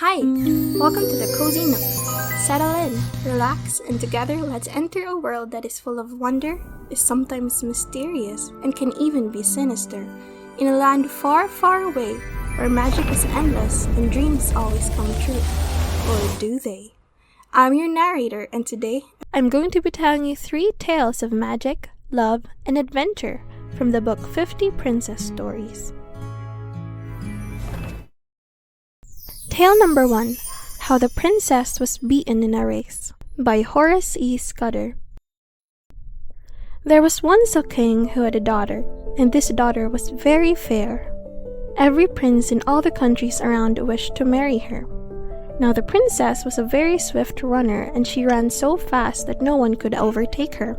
Hi! Welcome to the Cozy Nook. Settle in, relax, and together let's enter a world that is full of wonder, is sometimes mysterious, and can even be sinister. In a land far, far away, where magic is endless and dreams always come true. Or do they? I'm your narrator, and today I'm going to be telling you 3 tales of magic, love, and adventure from the book 50 Princess Stories. Tale number 1, How the Princess Was Beaten in a Race, by Horace E. Scudder. There was once a king who had a daughter, and this daughter was very fair. Every prince in all the countries around wished to marry her. Now the princess was a very swift runner, and she ran so fast that no one could overtake her.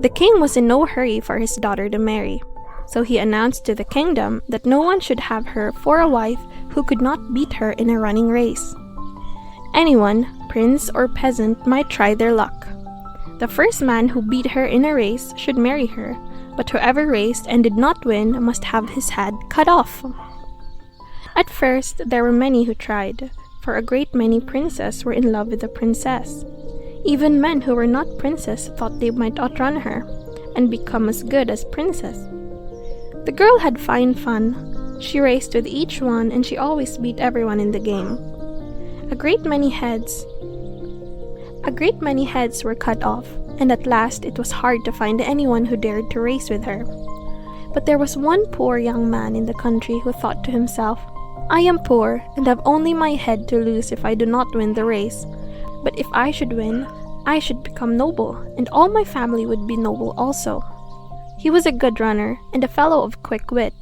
The king was in no hurry for his daughter to marry, so he announced to the kingdom that no one should have her for a wife who could not beat her in a running race. Anyone, prince or peasant, might try their luck. The first man who beat her in a race should marry her, but whoever raced and did not win must have his head cut off. At first, there were many who tried, for a great many princes were in love with the princess. Even men who were not princes thought they might outrun her and become as good as princess. The girl had fine fun. She raced with each one, and she always beat everyone in the game. A great many heads were cut off, and at last it was hard to find anyone who dared to race with her. But there was one poor young man in the country who thought to himself, "I am poor, and have only my head to lose if I do not win the race. But if I should win, I should become noble, and all my family would be noble also." He was a good runner, and a fellow of quick wit.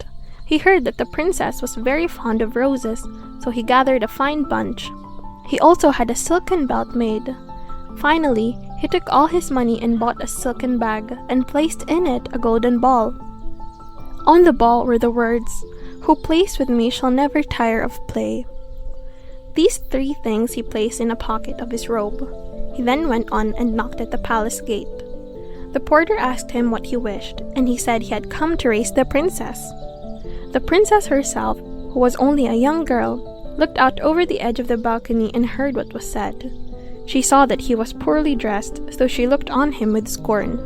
He heard that the princess was very fond of roses, so he gathered a fine bunch. He also had a silken belt made. Finally, he took all his money and bought a silken bag, and placed in it a golden ball. On the ball were the words, "Who plays with me shall never tire of play." These 3 things he placed in a pocket of his robe. He then went on and knocked at the palace gate. The porter asked him what he wished, and he said he had come to race the princess. The princess herself, who was only a young girl, looked out over the edge of the balcony and heard what was said. She saw that he was poorly dressed, so she looked on him with scorn.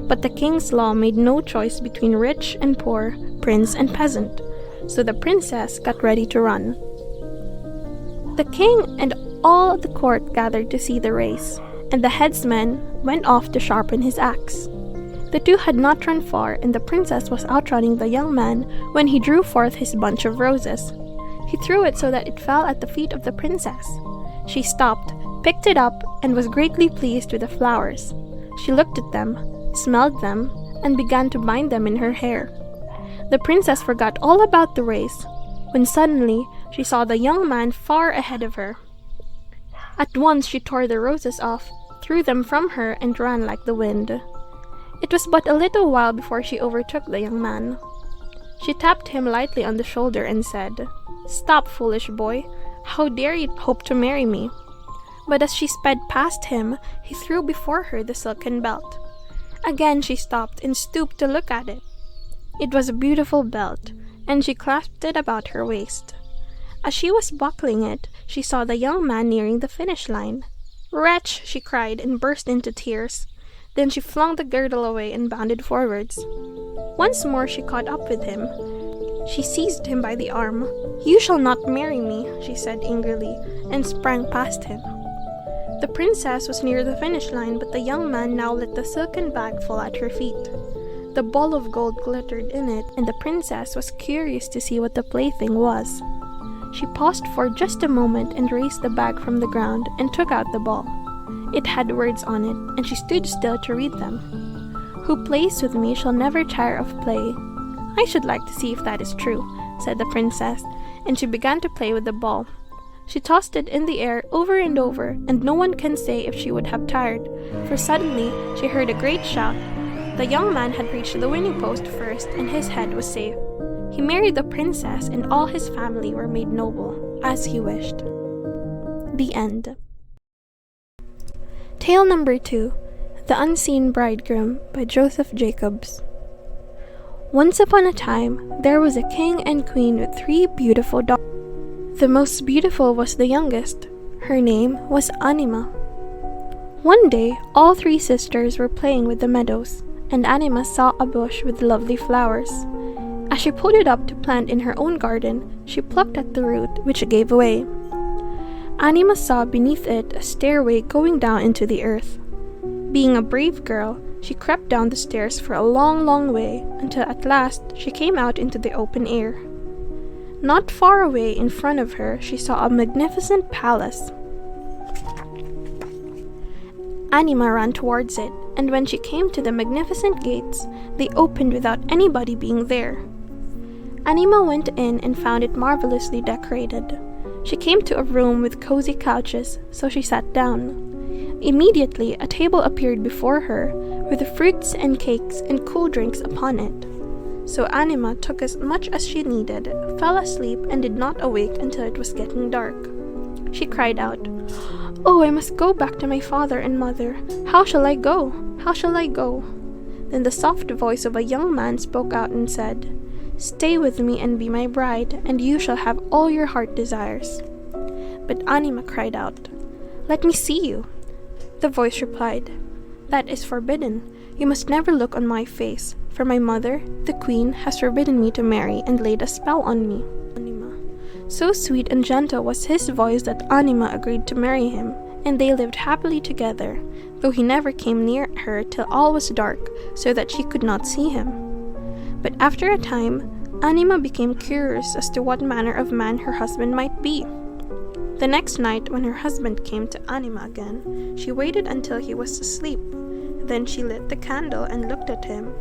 But the king's law made no choice between rich and poor, prince and peasant, so the princess got ready to run. The king and all the court gathered to see the race, and the headsman went off to sharpen his axe. The 2 had not run far, and the princess was outrunning the young man when he drew forth his bunch of roses. He threw it so that it fell at the feet of the princess. She stopped, picked it up, and was greatly pleased with the flowers. She looked at them, smelled them, and began to bind them in her hair. The princess forgot all about the race, when suddenly she saw the young man far ahead of her. At once she tore the roses off, threw them from her, and ran like the wind. It was but a little while before she overtook the young man. She tapped him lightly on the shoulder and said, "Stop, foolish boy. How dare you hope to marry me?" But as she sped past him, he threw before her the silken belt. Again she stopped and stooped to look at it. It was a beautiful belt, and she clasped it about her waist. As she was buckling it, she saw the young man nearing the finish line. "Wretch!" she cried and burst into tears. Then she flung the girdle away and bounded forwards. Once more she caught up with him. She seized him by the arm. "You shall not marry me," she said angrily, and sprang past him. The princess was near the finish line, but the young man now let the silken bag fall at her feet. The ball of gold glittered in it, and the princess was curious to see what the plaything was. She paused for just a moment and raised the bag from the ground and took out the ball. It had words on it, and she stood still to read them. "Who plays with me shall never tire of play." "I should like to see if that is true," said the princess, and she began to play with the ball. She tossed it in the air over and over, and no one can say if she would have tired, for suddenly she heard a great shout. The young man had reached the winning post first, and his head was safe. He married the princess, and all his family were made noble, as he wished. The end. Tale number 2, The Unseen Bridegroom, by Joseph Jacobs. Once upon a time, there was a king and queen with 3 beautiful daughters. The most beautiful was the youngest. Her name was Anima. One day, all three sisters were playing with the meadows, and Anima saw a bush with lovely flowers. As she pulled it up to plant in her own garden, she plucked at the root, which gave way. Anima saw beneath it a stairway going down into the earth. Being a brave girl, she crept down the stairs for a long, long way until at last she came out into the open air. Not far away in front of her, she saw a magnificent palace. Anima ran towards it, and when she came to the magnificent gates, they opened without anybody being there. Anima went in and found it marvelously decorated. She came to a room with cozy couches, so she sat down. Immediately, a table appeared before her, with fruits and cakes and cool drinks upon it. So Anima took as much as she needed, fell asleep, and did not awake until it was getting dark. She cried out, "Oh, I must go back to my father and mother. How shall I go? How shall I go?" Then the soft voice of a young man spoke out and said, "Stay with me and be my bride, and you shall have all your heart desires." But Anima cried out, "Let me see you." The voice replied, "That is forbidden. You must never look on my face, for my mother, the queen, has forbidden me to marry and laid a spell on me." So sweet and gentle was his voice that Anima agreed to marry him, and they lived happily together, though he never came near her till all was dark, so that she could not see him. But after a time, Anima became curious as to what manner of man her husband might be. The next night, when her husband came to Anima again, she waited until he was asleep. Then she lit the candle and looked at him.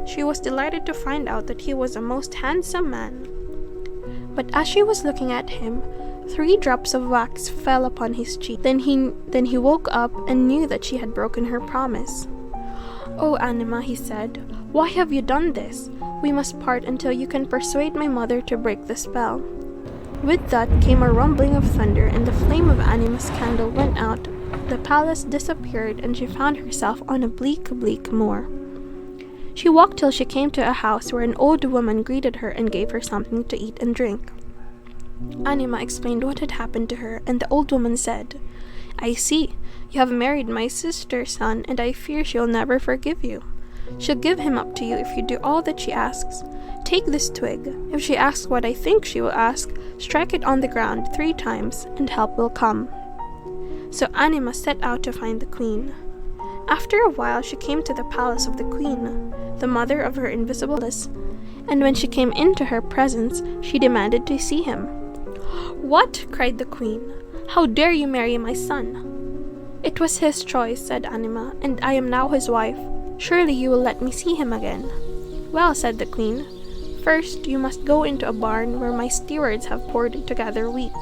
She was delighted to find out that he was a most handsome man. But as she was looking at him, 3 drops of wax fell upon his cheek. Then he woke up and knew that she had broken her promise. "Oh, Anima," he said, "why have you done this? We must part until you can persuade my mother to break the spell." With that came a rumbling of thunder, and the flame of Anima's candle went out. The palace disappeared, and she found herself on a bleak, bleak moor. She walked till she came to a house where an old woman greeted her and gave her something to eat and drink. Anima explained what had happened to her, and the old woman said, "I see, you have married my sister's son, and I fear she'll never forgive you. She'll give him up to you if you do all that she asks. Take this twig. If she asks what I think she will ask, strike it on the ground 3 times, and help will come." So Anima set out to find the queen. After a while she came to the palace of the queen, the mother of her invisible palace, and when she came into her presence, she demanded to see him. "What?" cried the queen. "How dare you marry my son?" "It was his choice," said Anima, "and I am now his wife. Surely you will let me see him again." "Well," said the queen, "first you must go into a barn where my stewards have poured together wheat,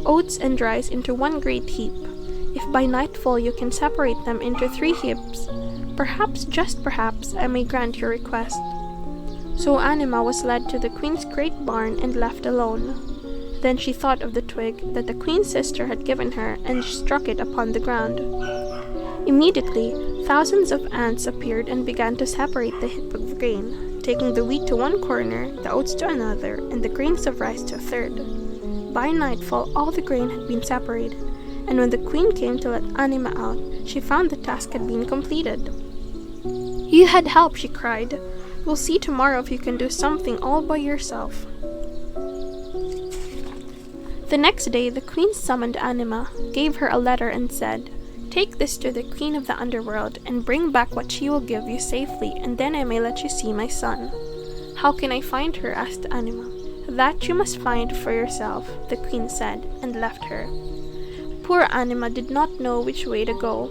oats, and rice into one great heap. If by nightfall you can separate them into 3 heaps, perhaps, just perhaps, I may grant your request." So Anima was led to the queen's great barn and left alone. Then she thought of the twig that the queen's sister had given her and struck it upon the ground. Immediately, thousands of ants appeared and began to separate the heap of grain, taking the wheat to one corner, the oats to another, and the grains of rice to a third. By nightfall, all the grain had been separated, and when the queen came to let Anima out, she found the task had been completed. "You had help," she cried. "We'll see tomorrow if you can do something all by yourself." The next day, the queen summoned Anima, gave her a letter, and said, "Take this to the queen of the underworld, and bring back what she will give you safely, and then I may let you see my son." "How can I find her?" asked Anima. "That you must find for yourself," the queen said, and left her. Poor Anima did not know which way to go,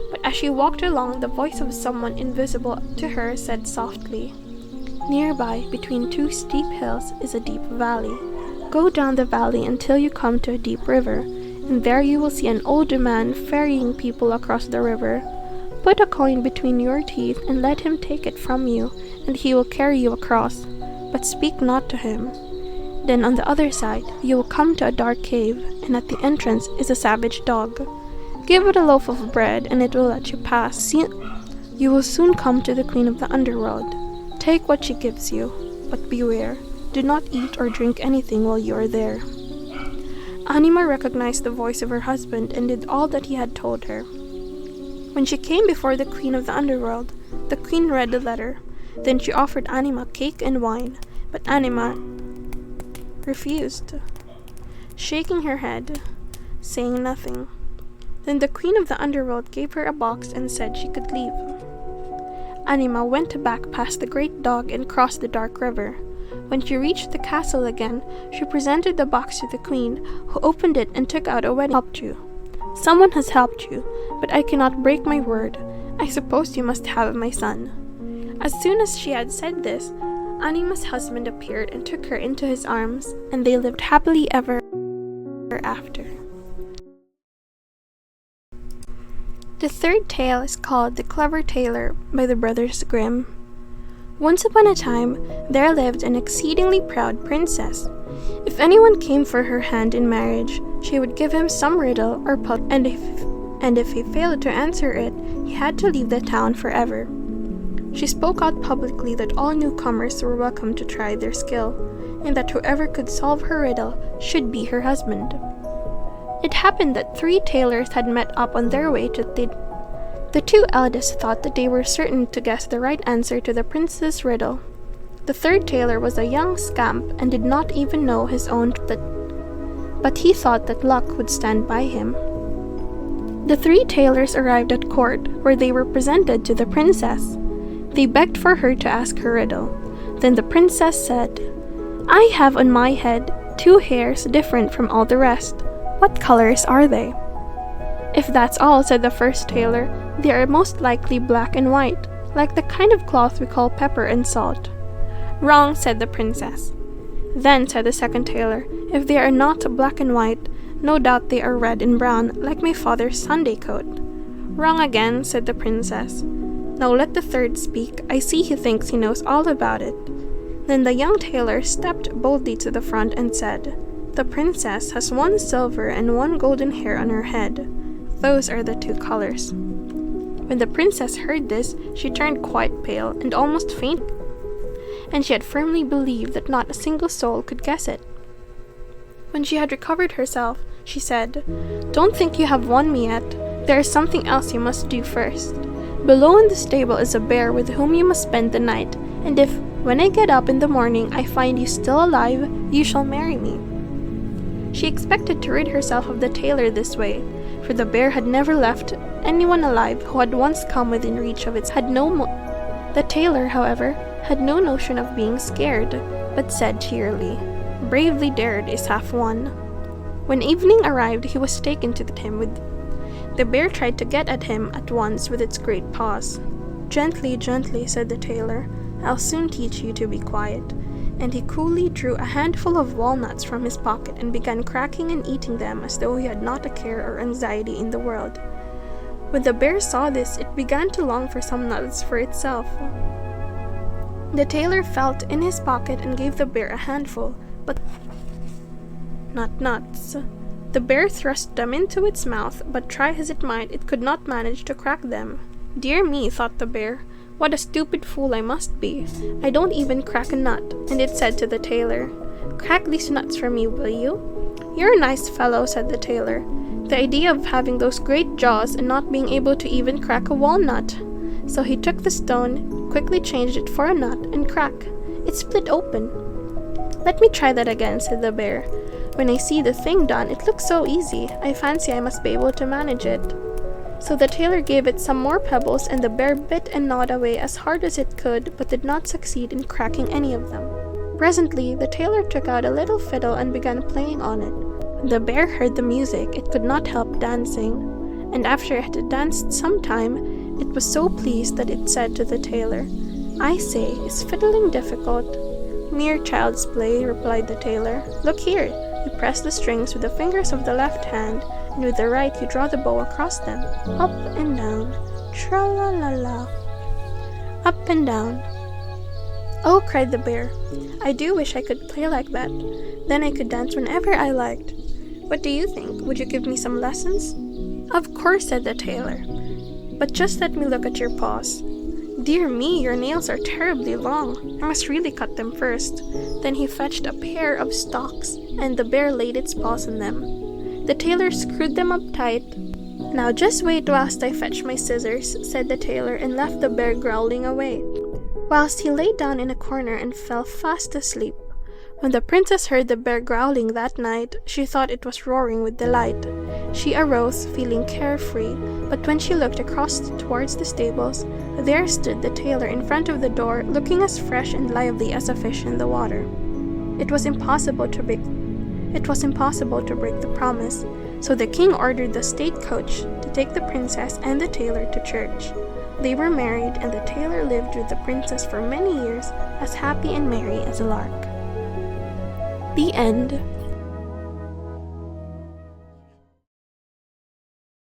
but as she walked along, the voice of someone invisible to her said softly, "Nearby, between 2 steep hills, is a deep valley. Go down the valley until you come to a deep river, and there you will see an old man ferrying people across the river. Put a coin between your teeth and let him take it from you, and he will carry you across, but speak not to him. Then on the other side you will come to a dark cave, and at the entrance is a savage dog. Give it a loaf of bread, and it will let you pass. You will soon come to the queen of the underworld. Take what she gives you, but beware, do not eat or drink anything while you are there." Anima recognized the voice of her husband and did all that he had told her. When she came before the queen of the underworld, the queen read the letter. Then she offered Anima cake and wine, but Anima refused, shaking her head, saying nothing. Then the queen of the underworld gave her a box and said she could leave. Anima went back past the great dog and crossed the dark river. When she reached the castle again, she presented the box to the queen, who opened it and took out a wedding. Helped you. Someone has helped you, but I cannot break my word. I suppose you must have my son. As soon as she had said this, Anima's husband appeared and took her into his arms, and they lived happily ever after. The third tale is called The Clever Tailor by the Brothers Grimm. Once upon a time, there lived an exceedingly proud princess. If anyone came for her hand in marriage, she would give him some riddle or puzzle, and if he failed to answer it, he had to leave the town forever. She spoke out publicly that all newcomers were welcome to try their skill, and that whoever could solve her riddle should be her husband. It happened that 3 tailors had met up on their way to the 2 eldest thought that they were certain to guess the right answer to the princess' riddle. The 3rd tailor was a young scamp and did not even know his own but he thought that luck would stand by him. The 3 tailors arrived at court, where they were presented to the princess. They begged for her to ask her riddle. Then the princess said, "I have on my head 2 hairs different from all the rest. What colors are they?" "If that's all," said the first tailor, "they are most likely black and white, like the kind of cloth we call pepper and salt." "Wrong," said the princess. "Then," said the second tailor, "if they are not black and white, no doubt they are red and brown, like my father's Sunday coat." "Wrong again," said the princess. "Now let the third speak. I see he thinks he knows all about it." Then the young tailor stepped boldly to the front and said, "The princess has 1 silver and 1 golden hair on her head. Those are the 2 colors." When the princess heard this, she turned quite pale and almost fainted, and she had firmly believed that not a single soul could guess it. When she had recovered herself, she said, "Don't think you have won me yet. There is something else you must do first. Below in the stable is a bear with whom you must spend the night, and if, when I get up in the morning, I find you still alive, you shall marry me." She expected to rid herself of the tailor this way, for the bear had never left anyone alive who had once come within reach of its The tailor, however, had no notion of being scared, but said cheerily, "Bravely dared is half won." When evening arrived, he was taken to him with. The bear tried to get at him at once with its great paws. "Gently, gently," said the tailor. "I'll soon teach you to be quiet." And he coolly drew a handful of walnuts from his pocket and began cracking and eating them as though he had not a care or anxiety in the world. When the bear saw this, it began to long for some nuts for itself. The tailor felt in his pocket and gave the bear a handful, but not nuts. The bear thrust them into its mouth, but try as it might, it could not manage to crack them. "Dear me," thought the bear, "what a stupid fool I must be. I don't even crack a nut." And it said to the tailor, "Crack these nuts for me, will you?" "You're a nice fellow," said the tailor. "The idea of having those great jaws and not being able to even crack a walnut." So he took the stone, quickly changed it for a nut, and crack. It split open. "Let me try that again," said the bear. "When I see the thing done, it looks so easy. I fancy I must be able to manage it." So the tailor gave it some more pebbles, and the bear bit and gnawed away as hard as it could, but did not succeed in cracking any of them. Presently, the tailor took out a little fiddle and began playing on it. When the bear heard the music, it could not help dancing, and after it had danced some time, it was so pleased that it said to the tailor, "I say, is fiddling difficult?" "Mere child's play," replied the tailor. "Look here. You press the strings with the fingers of the left hand, and with the right you draw the bow across them, up and down, tra-la-la-la, up and down." "Oh," cried the bear, "I do wish I could play like that. Then I could dance whenever I liked. What do you think? Would you give me some lessons?" "Of course," said the tailor, "but just let me look at your paws. Dear me, your nails are terribly long. I must really cut them first." Then he fetched a pair of stalks, and the bear laid its paws on them. The tailor screwed them up tight. "Now just wait whilst I fetch my scissors," said the tailor, and left the bear growling away, whilst he lay down in a corner and fell fast asleep. When the princess heard the bear growling that night, she thought it was roaring with delight. She arose, feeling carefree, but when she looked across towards the stables, there stood the tailor in front of the door, looking as fresh and lively as a fish in the water. It was impossible to break the promise, so the king ordered the state coach to take the princess and the tailor to church. They were married, and the tailor lived with the princess for many years, as happy and merry as a lark. The end.